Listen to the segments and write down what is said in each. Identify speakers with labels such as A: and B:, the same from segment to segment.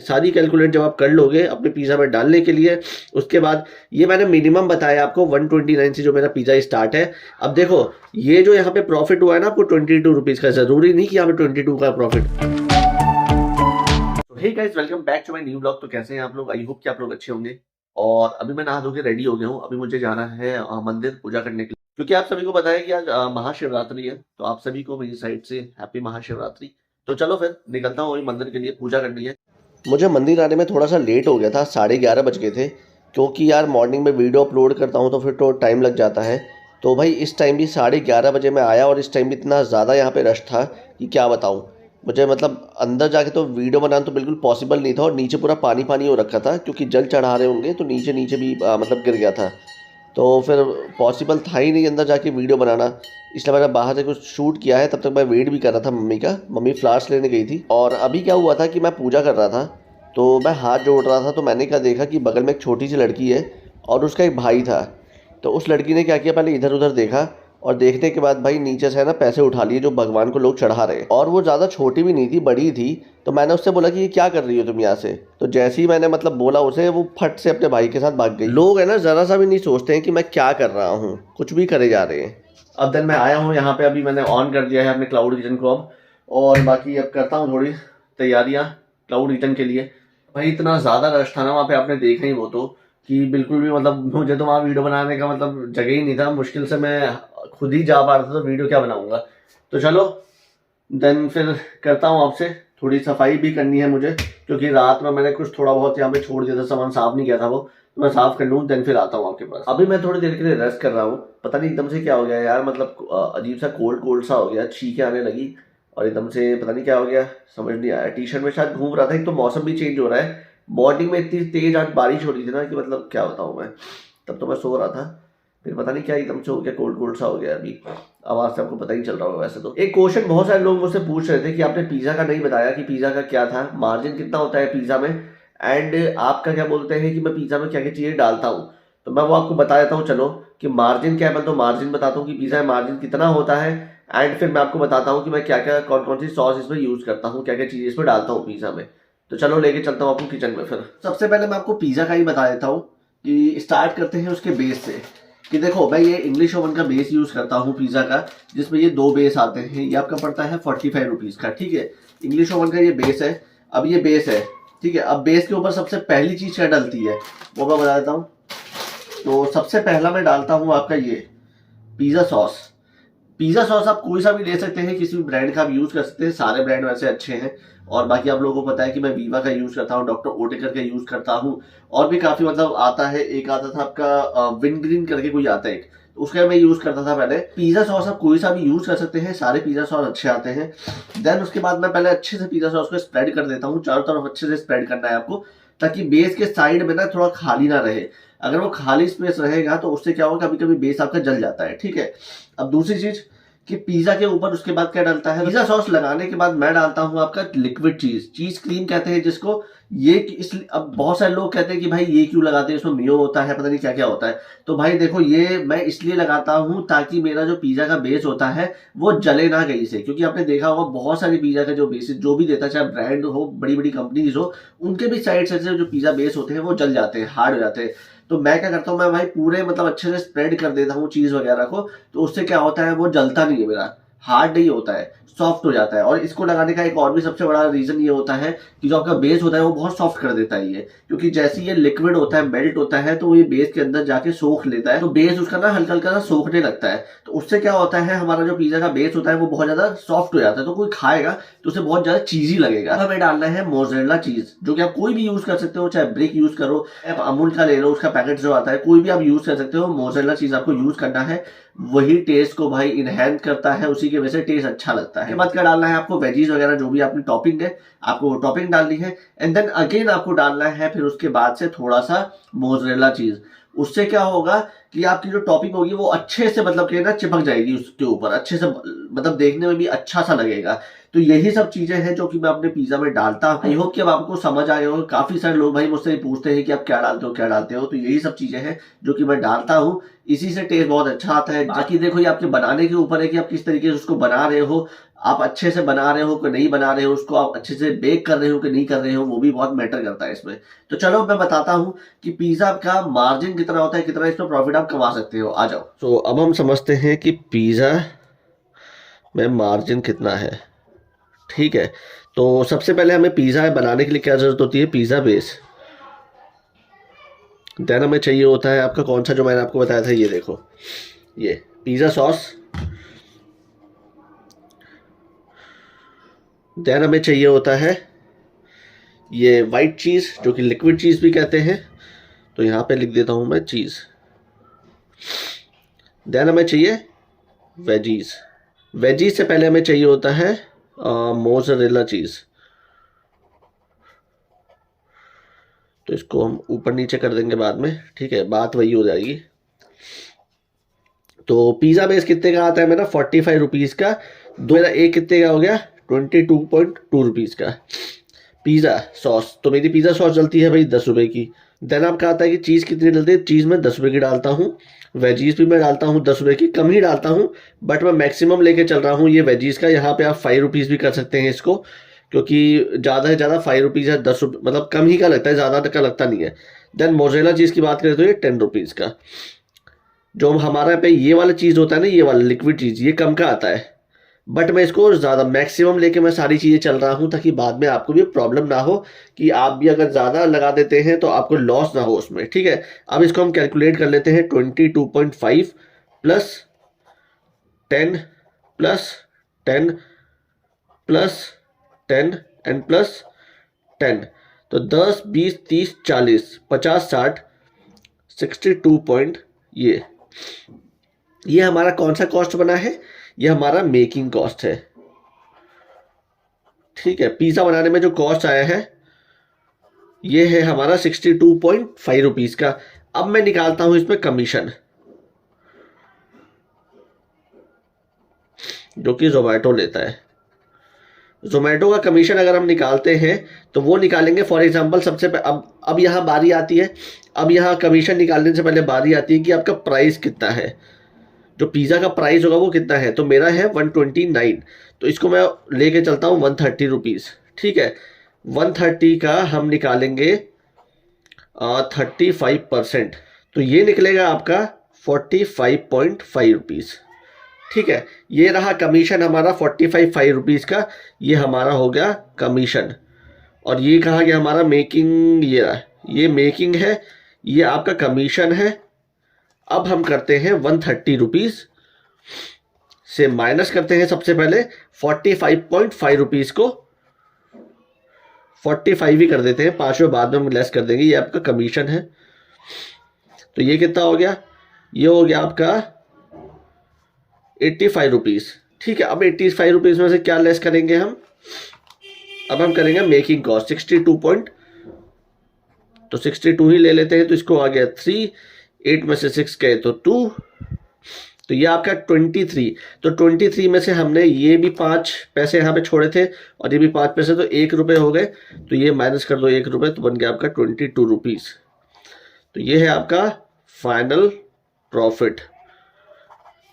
A: सारी कैलकुलेट जब आप कर लोगे अपने पिज़्ज़ा में डालने के लिए, उसके बाद ये मैंने मिनिमम बताया आपको 129 से जो मेरा पिज़्ज़ा स्टार्ट है। अब देखो ये जो यहाँ पे प्रॉफिट हुआ है ना आपको 22 रुपीज़ का, ज़रूरी नहीं कि यहाँ पे 22 का profit. Hey guys, welcome back to my new blog. तो कैसे हैं आप लोग? आई होप कि आप लोग अच्छे होंगे। और अभी मैं नहा धो के रेडी हो गया हूँ। अभी मुझे जाना है मंदिर पूजा करने के लिए, क्योंकि आप सभी को पता है कि आज महाशिवरात्रि है। तो आप सभी को मेरी साइड से हैप्पी महाशिवरात्रि। तो चलो फिर निकलता हूँ, मंदिर के लिए पूजा करनी है। मुझे मंदिर आने में थोड़ा सा लेट हो गया था, 11:30 बज गए थे, क्योंकि यार मॉर्निंग में वीडियो अपलोड करता हूँ तो फिर तो टाइम लग जाता है। तो भाई इस टाइम भी 11:30 बजे मैं आया और इस टाइम भी इतना ज़्यादा यहाँ पे रश था कि क्या बताऊँ। मुझे मतलब अंदर जाके तो वीडियो बनाना तो बिल्कुल पॉसिबल नहीं था, और नीचे पूरा पानी पानी हो रखा था क्योंकि जल चढ़ा रहे होंगे तो नीचे नीचे भी मतलब गिर गया था। तो फिर पॉसिबल था ही नहीं अंदर जाके वीडियो बनाना, इसलिए मैंने बाहर से कुछ शूट किया है। तब तक मैं वेट भी कर रहा था मम्मी का। मम्मी फ्लावर्स लेने गई थी। और अभी क्या हुआ था कि मैं पूजा कर रहा था तो मैं हाथ जोड़ रहा था, तो मैंने क्या देखा कि बगल में एक छोटी सी लड़की है और उसका एक भाई था। तो उस लड़की ने क्या किया, पहले इधर उधर देखा और देखने के बाद भाई नीचे से है ना पैसे उठा लिए जो भगवान को लोग चढ़ा रहे हैं। और वो ज़्यादा छोटी भी नहीं थी, बड़ी थी। तो मैंने उससे बोला कि ये क्या कर रही हो तुम यहाँ से? तो जैसे ही मैंने मतलब बोला उसे, वो फट से अपने भाई के साथ भाग गई। लोग है ना ज़रा सा भी नहीं सोचते हैं कि मैं क्या कर रहा हूँ, कुछ भी करे जा रहे हैं। अब देन मैं आया हूँ यहाँ पे, अभी मैंने ऑन कर दिया है अपने क्लाउड किचन को अब। और बाकी अब करता हूँ थोड़ी तैयारियाँ क्लाउड किचन के लिए। भाई इतना ज़्यादा रश था ना वहाँ पे, आपने देखा ही वो तो, कि बिल्कुल भी मतलब मुझे तो वहाँ वीडियो बनाने का मतलब जगह ही नहीं था। मुश्किल से मैं खुद ही जा पा रहा था, तो वीडियो क्या बनाऊंगा। तो चलो देन फिर करता हूँ आपसे। थोड़ी सफाई भी करनी है मुझे, क्योंकि रात में मैंने कुछ थोड़ा बहुत यहाँ पे छोड़ दिया था, सामान साफ नहीं किया था वो, तो मैं साफ कर लूँ देन फिर आता हूँ आपके पास। अभी मैं थोड़ी देर के लिए रेस्ट कर रहा हूँ। पता नहीं एकदम से क्या हो गया यार, मतलब अजीब सा कोल्ड कोल्ड सा हो गया, छींकें आने लगी और एकदम से पता नहीं क्या हो गया, समझ नहीं आया। टी शर्ट में शायद घूम रहा था, एक तो मौसम भी चेंज हो रहा है, मॉर्निंग में इतनी तेज आज बारिश हो रही थी ना कि मतलब क्या बताऊँ मैं। तब तो मैं सो रहा था, फिर पता नहीं क्या एकदम से हो गया, कोल्ड कोल्ड सा हो गया। अभी आवाज़ से आपको पता ही चल रहा होगा। वैसे तो एक क्वेश्चन बहुत सारे लोग मुझसे पूछ रहे थे कि आपने पिज़्ज़ा का नहीं बताया कि पिज़्ज़ा का क्या था, मार्जिन कितना होता है पिज़्ज़ा में, एंड आपका क्या बोलते हैं कि मैं पिज़्ज़ा में क्या क्या चीज़ें डालता हूँ। तो मैं वो आपको बता देता हूँ चलो, कि मार्जिन क्या है। मैं तो मार्जिन बताता हूँ कि पिज़्ज़ा में मार्जिन कितना होता है, एंड फिर मैं आपको बताता हूँ कि मैं क्या क्या कौन कौन सी सॉस इसमें यूज़ करता हूँ, क्या क्या चीज़ें इसमें डालता हूँ पिज़्ज़ा में। तो चलो लेके चलता हूँ आपको किचन में। फिर सबसे पहले मैं आपको पिज़्ज़ा का ही बता देता हूँ कि स्टार्ट करते हैं उसके बेस से। कि देखो मैं ये इंग्लिश ओवन का बेस यूज़ करता हूँ पिज़्ज़ा का, जिसमें ये 2 बेस आते हैं। ये आपका पड़ता है 45 रुपीज़ का, ठीक है। इंग्लिश ओवन का ये बेस है। अब ये बेस है, ठीक है। अब बेस के ऊपर सबसे पहली चीज़ क्या डलती है वो मैं बता देता हूँ। तो सबसे पहला मैं डालता हूँ आपका ये पिज़्ज़ा सॉस। पिज़्ज़ा सॉस आप कोई सा भी ले सकते हैं, किसी भी ब्रांड का आप यूज़ कर सकते हैं, सारे ब्रांड वैसे अच्छे हैं। और बाकी आप लोगों को पता है कि मैं वीवा का यूज़ करता हूँ, डॉक्टर ओटेकर का यूज़ करता हूँ, और भी काफ़ी मतलब आता है। एक आता था आपका विनग्रीन करके कोई आता है एक, तो उसका मैं यूज़ करता था पहले। पिज़्ज़ा सॉस आप कोई सा भी यूज़ कर सकते हैं, सारे पिज़्ज़ा सॉस अच्छे आते हैं। देन उसके बाद मैं पहले अच्छे से पिज़्ज़ा सॉस को स्प्रेड कर देता हूँ, चारों तरफ अच्छे से स्प्रेड करना है आपको, ताकि बेस के साइड में ना थोड़ा खाली ना रहे। अगर वो खाली स्पेस रहेगा तो उससे क्या होगा, कभी कभी बेस आपका जल जाता है, ठीक है। अब दूसरी चीज़ कि पिज़्ज़ा के ऊपर उसके बाद क्या डलता है, पिज़्ज़ा सॉस लगाने के बाद मैं डालता हूँ आपका लिक्विड चीज़ क्रीम कहते हैं जिसको। ये इसलिए अब बहुत सारे लोग कहते हैं कि भाई ये क्यों लगाते हैं, इसमें मियो होता है, पता नहीं क्या क्या होता है। तो भाई देखो, ये मैं इसलिए लगाता हूँ ताकि मेरा जो पिज़्ज़ा का बेस होता है वो जले ना कहीं से। क्योंकि आपने देखा होगा बहुत सारी पिज़्ज़ा का जो बेस जो भी देता है, चाहे ब्रांड हो, बड़ी बड़ी कंपनीज हो, उनके भी साइड से जो पिज़्ज़ा बेस होते हैं वो जल जाते हैं, हार्ड हो जाते हैं। तो मैं क्या करता हूँ, मैं भाई पूरे मतलब अच्छे से स्प्रेड कर देता हूँ चीज़ वगैरह को। तो उससे क्या होता है, वो जलता नहीं है मेरा, हार्ड नहीं होता है, सॉफ्ट हो जाता है। और इसको लगाने का एक और भी सबसे बड़ा रीजन ये होता है कि जो आपका बेस होता है वो बहुत सॉफ्ट कर देता है ये। क्योंकि जैसे ये लिक्विड होता है, मेल्ट होता है, तो ये बेस के अंदर जाके सोख लेता है, तो बेस उसका ना हल्का हल्का सा सोखने लगता है। तो उससे क्या होता है, हमारा जो पिज़्ज़ा का बेस होता है वो बहुत ज्यादा सॉफ्ट हो जाता है, तो कोई खाएगा तो उसे बहुत ज्यादा चीजी लगेगा। हमें डालना है मोज़रेला चीज, जो कि आप कोई भी यूज कर सकते हो, चाहे ब्रिक यूज करो, आप अमूल का ले लो, उसका पैकेट जो आता है, कोई भी आप यूज कर सकते हो। मोज़रेला चीज आपको यूज करना है, वही टेस्ट को भाई इनहेंस करता है, उसी की वजह से टेस्ट अच्छा लगता है। बाद क्या डालना है आपको, वेजीज वगैरह जो भी आपकी टॉपिंग है आपको वो टॉपिंग डालनी है। एंड देन अगेन आपको डालना है फिर उसके बाद से थोड़ा सा मोज़रेला चीज। उससे क्या होगा कि आपकी जो टॉपिंग होगी वो अच्छे से मतलब कि ना चिपक जाएगी उसके ऊपर, अच्छे से मतलब देखने में भी अच्छा सा लगेगा। तो यही सब चीजें हैं जो कि मैं अपने पिज्जा में डालता हूँ। आई होप कि अब आपको समझ आए हो। काफी सारे लोग भाई मुझसे पूछते हैं कि आप क्या डालते हो क्या डालते हो, तो यही सब चीजें हैं जो कि मैं डालता हूँ, इसी से टेस्ट बहुत अच्छा आता है। बाकी देखो ये आपके बनाने के ऊपर है कि आप किस तरीके से उसको बना रहे हो, आप अच्छे से बना रहे हो कि नहीं बना रहे हो, उसको आप अच्छे से बेक कर रहे हो कि नहीं कर रहे हो, वो भी बहुत मैटर करता है इसमें। तो चलो मैं बताता हूँ कि पिज्जा का मार्जिन कितना होता है, कितना इसमें प्रॉफिट आप कमा सकते हो। आ जाओ। तो अब हम समझते हैं कि पिज्जा में मार्जिन कितना है। ठीक है, तो सबसे पहले हमें पिज्जा बनाने के लिए क्या जरूरत होती है, पिज्जा बेस। देन हमें चाहिए होता है आपका कौन सा, जो मैंने आपको बताया था, ये देखो, ये पिज्जा सॉस। देन हमें चाहिए होता है ये वाइट चीज़, जो कि लिक्विड चीज़ भी कहते हैं, तो यहाँ पे लिख देता हूँ मैं चीज़। देन हमें चाहिए वेजीज। वेजीज से पहले हमें चाहिए होता है मोज़रेला चीज़। तो इसको हम ऊपर नीचे कर देंगे बाद में, ठीक है, बात वही हो जाएगी। तो पिज़्ज़ा बेस कितने का आता है मेरा, 45 रुपीज़ का। मेरा एक कितने का हो गया, 22.2 रुपीज़ का। पिज़्ज़ा सॉस, तो मेरी पिज़्ज़ा सॉस चलती है भाई 10 रुपये की। देन आपका आता है कि चीज़ कितनी डलती है, चीज़ मैं 10 रुपये की डालता हूँ। वेजीज भी मैं डालता हूँ 10 रुपये की, कम ही डालता हूँ, बट मैं मैक्सिमम लेके चल रहा हूँ ये वेजीज का। यहाँ पे आप 5 रुपीज़ भी कर सकते हैं इसको, क्योंकि ज़्यादा से ज़्यादा 5 रुपीज़ है, 10 रुपये मतलब कम ही का लगता है, ज़्यादा का लगता नहीं है। देन मोज़रेला चीज़ की बात करें तो ये 10 रुपीज़ का। जो हमारा पे ये वाला चीज़ होता है ना, ये वाला लिक्विड चीज़, ये कम का आता है, बट मैं इसको ज़्यादा मैक्सिमम लेके मैं सारी चीज़ें चल रहा हूँ, ताकि बाद में आपको भी प्रॉब्लम ना हो कि आप भी अगर ज़्यादा लगा देते हैं तो आपको लॉस ना हो उसमें। ठीक है, अब इसको हम कैलकुलेट कर लेते हैं। 22.5 plus 10 plus 10 plus 10 and plus 10, तो 10 20 30 40 50 60 62 पॉइंट। ये हमारा कौन सा कॉस्ट बना है, ये हमारा मेकिंग कॉस्ट है। ठीक है, पिज़्ज़ा बनाने में जो कॉस्ट आया है ये है हमारा 62.5 रुपीज़ का। अब मैं निकालता हूं इसमें कमीशन, जो कि जोमेटो लेता है। जोमेटो का कमीशन अगर हम निकालते हैं तो वो निकालेंगे, फॉर एग्जांपल सबसे अब यहाँ बारी आती है, अब यहाँ कमीशन निकालने से पहले बारी आती है कि आपका प्राइस कितना है, जो पिज़्ज़ा का प्राइस होगा वो कितना है। तो मेरा है 129, तो इसको मैं लेके चलता हूँ 130 रुपीज़। ठीक है, 130 का हम निकालेंगे 35%, तो ये निकलेगा आपका 45.5 रुपीज़। ठीक है, ये रहा कमीशन हमारा 45 रुपीज़ का, ये हमारा हो गया कमीशन। और ये कहा गया हमारा मेकिंग, ये मेकिंग है, ये आपका कमीशन है। अब हम करते हैं 130 रुपीज़ से माइनस करते हैं सबसे पहले 45.5 रुपीज़ को, 45 ही कर देते हैं, 5 बाद में हम लेस कर देंगे। ये आपका कमीशन है, तो ये कितना हो गया, ये हो गया आपका 85 रुपीज़। ठीक है, अब 85 रुपीज़ में से क्या लेस करेंगे हम, अब हम करेंगे मेकिंग कॉस्ट 62 पॉइंट, तो 62 ही ले लेते हैं। तो इसको आ गया 3, 8 में से 6 गए तो 2, तो ये आपका 23। तो 23 में से हमने ये भी 5 पैसे यहाँ पे छोड़े थे और ये भी 5 पैसे, तो 1 रुपये हो गए, तो ये माइनस कर दो 1 रुपये, तो बन गया आपका 22 रुपीज़। तो ये है आपका फाइनल प्रॉफिट।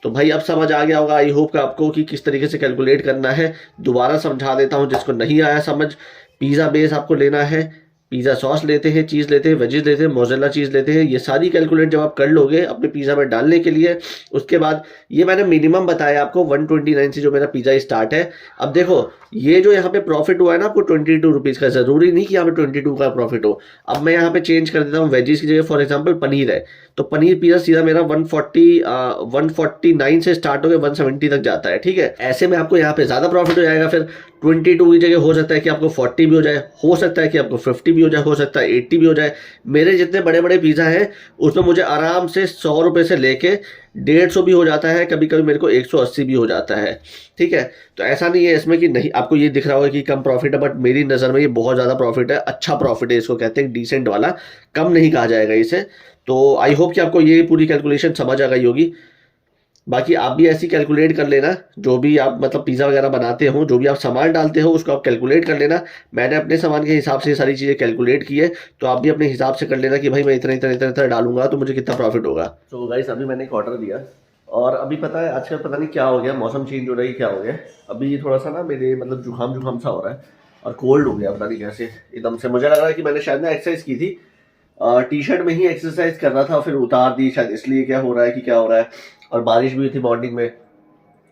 A: तो भाई अब समझ आ गया होगा, आई होप का आपको, कि किस तरीके से कैलकुलेट करना है। दोबारा समझा देता हूँ जिसको नहीं आया समझ। पिज़्ज़ा बेस आपको लेना है, पिज़्ज़ा सॉस लेते हैं, चीज़ लेते हैं, वेजीज लेते हैं, मोज़रेला चीज़ लेते हैं। ये सारी कैलकुलेट जब आप कर लोगे अपने पिज़्ज़ा में डालने के लिए, उसके बाद ये मैंने मिनिमम बताया आपको 129 से जो मेरा पिज़्ज़ा स्टार्ट है। अब देखो ये जो यहाँ पे प्रॉफिट हुआ है ना आपको 22 रुपीज़ का, ज़रूरी नहीं कि यहाँ पे 22 का प्रॉफिट हो। अब मैं यहाँ पे चेंज कर देता हूँ, वेजीज की जगह फॉर एग्जाम्पल पनीर है, तो पनीर पिज़्ज़ा सीधा मेरा 149 से स्टार्ट होकर 170 तक जाता है। ठीक है, ऐसे में आपको यहाँ पे ज़्यादा प्रॉफिट हो जाएगा। फिर 22 की जगह हो सकता है कि आपको 40 भी हो जाए, हो सकता है कि आपको 50 भी हो जाए, हो सकता है 80 भी हो जाए। मेरे जितने बड़े बड़े पिज़्ज़ा हैं उसमें मुझे आराम से 100 रुपये से लेके 150 भी हो जाता है, कभी कभी मेरे को 180 भी हो जाता है। ठीक है, तो ऐसा नहीं है इसमें कि नहीं, आपको ये दिख रहा होगा कि कम प्रॉफिट है, बट मेरी नज़र में ये बहुत ज़्यादा प्रॉफिट है, अच्छा प्रॉफिट है, इसको कहते हैं डिसेंट वाला, कम नहीं कहा जाएगा इसे। तो आई होप कि आपको ये पूरी कैलकुलेशन समझ आ गई होगी। बाकी आप भी ऐसी कैलकुलेट कर लेना, जो भी आप मतलब पिज़्ज़ा वगैरह बनाते हो, जो भी आप सामान डालते हो उसको आप कैलकुलेट कर लेना। मैंने अपने सामान के हिसाब से ये सारी चीज़ें कैलकुलेट की है, तो आप भी अपने हिसाब से कर लेना कि भाई मैं इतना इतना इतना इतना डालूंगा तो मुझे कितना प्रॉफिट होगा। तो गाइस अभी मैंने एक ऑर्डर दिया, और अभी पता है आजकल पता नहीं क्या हो गया, मौसम चेंज हो रहा है, क्या हो गया, अभी थोड़ा सा ना मेरे मतलब जुकाम जुकाम सा हो रहा है और कोल्ड हो गया, पता नहीं कैसे एकदम से। मुझे लग रहा है कि मैंने शायद ना एक्सरसाइज की थी, टी शर्ट में ही एक्सरसाइज कर रहा था, फिर उतार दी शायद, इसलिए क्या हो रहा है कि क्या हो रहा है। और बारिश भी हुई थी मॉर्निंग में,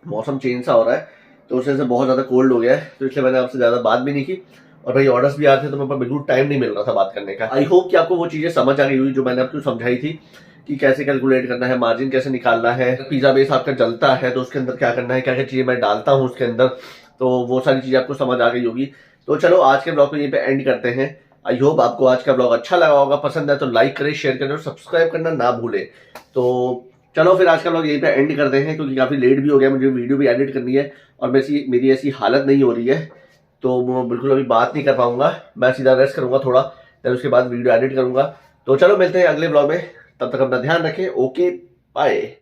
A: मौसम चेंज सा हो रहा है, तो उससे बहुत ज़्यादा कोल्ड हो गया है, तो इसलिए मैंने आपसे ज़्यादा बात भी नहीं की। और भाई ऑर्डर्स भी आते थे तो मेरे पास बिल्कुल टाइम नहीं मिल रहा था बात करने का। आई होप कि आपको वो चीज़ें समझ आ गई हुई जो मैंने आपको समझाई थी, कि कैसे कैलकुलेट करना है, मार्जिन कैसे निकालना है, पिज़्ज़ा बेस आपका जलता है तो उसके अंदर क्या करना है, क्या क्या चीज़ें मैं डालता हूँ उसके अंदर, तो वो सारी चीज़ें आपको समझ आ गई होगी। तो चलो आज के ब्लॉग को यहीं पे एंड करते हैं। आई होप आपको आज का ब्लॉग अच्छा लगा होगा, पसंद है तो लाइक करें, शेयर करें और सब्सक्राइब करना ना भूलें। तो चलो फिर आज का ब्लॉग यहीं पे एंड करते हैं, क्योंकि काफ़ी लेट भी हो गया, मुझे वीडियो भी एडिट करनी है और मेरी ऐसी हालत नहीं हो रही है, तो मैं बिल्कुल अभी बात नहीं कर पाऊंगा। मैं सीधा रेस्ट करूंगा थोड़ा, फिर उसके बाद वीडियो एडिट करूंगा। तो चलो मिलते हैं अगले ब्लॉग में, तब तक अपना ध्यान रखें। Okay bye.